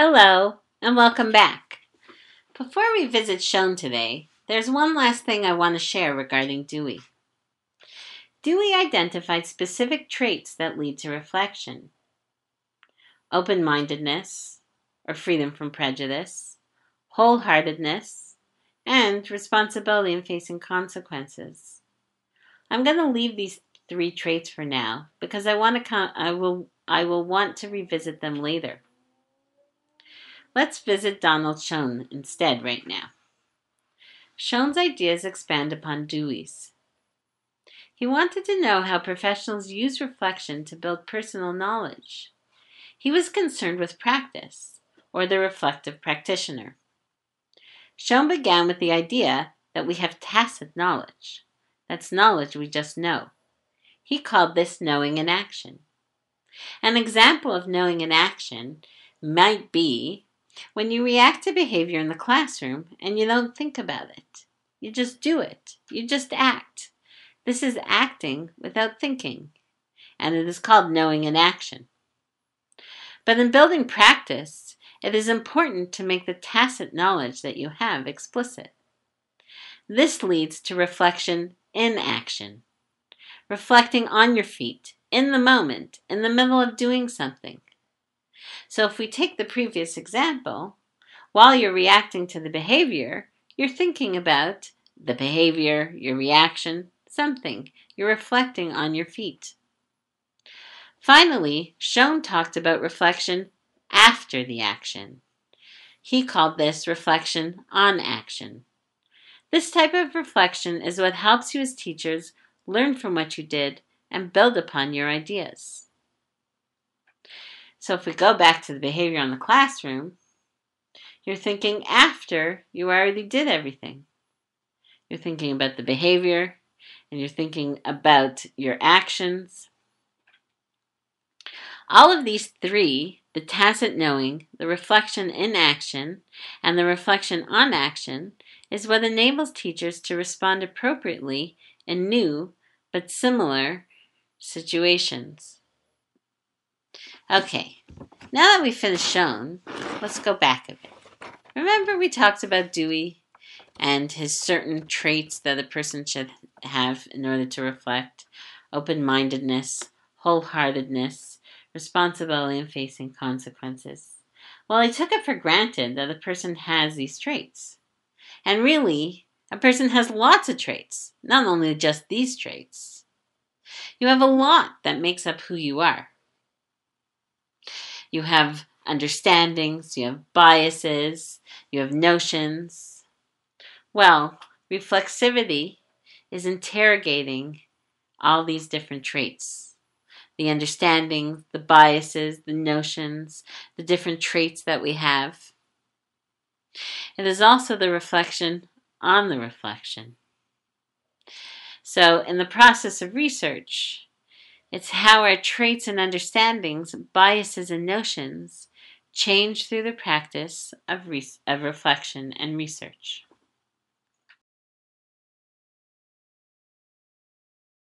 Hello, and welcome back. Before we visit Schoen today, there's one last thing I want to share regarding Dewey. Dewey identified specific traits that lead to reflection. Open-mindedness, or freedom from prejudice, wholeheartedness, and responsibility in facing consequences. I'm going to leave these 3 traits for now because I will want to revisit them later. Let's visit Donald Schoen instead right now. Schoen's ideas expand upon Dewey's. He wanted to know how professionals use reflection to build personal knowledge. He was concerned with practice, or the reflective practitioner. Schoen began with the idea that we have tacit knowledge. That's knowledge we just know. He called this knowing in action. An example of knowing in action might be when you react to behavior in the classroom and you don't think about it. You just do it. You just act. This is acting without thinking, and it is called knowing in action. But in building practice, it is important to make the tacit knowledge that you have explicit. This leads to reflection in action. Reflecting on your feet, in the moment, in the middle of doing something. So if we take the previous example, while you're reacting to the behavior, you're thinking about the behavior, your reaction, something. You're reflecting on your feet. Finally, Schoen talked about reflection after the action. He called this reflection on action. This type of reflection is what helps you as teachers learn from what you did and build upon your ideas. So if we go back to the behavior in the classroom, you're thinking after you already did everything. You're thinking about the behavior, and you're thinking about your actions. All of these 3, the tacit knowing, the reflection in action, and the reflection on action, is what enables teachers to respond appropriately in new but similar situations. Okay, now that we've finished Schoen, let's go back a bit. Remember we talked about Dewey and his certain traits that a person should have in order to reflect: open-mindedness, wholeheartedness, responsibility in facing consequences. Well, I took it for granted that a person has these traits. And really, a person has lots of traits, not only just these traits. You have a lot that makes up who you are. You have understandings, you have biases, you have notions. Well, reflexivity is interrogating all these different traits. The understandings, the biases, the notions, the different traits that we have. It is also the reflection on the reflection. So in the process of research, it's how our traits and understandings, biases and notions change through the practice of reflection and research.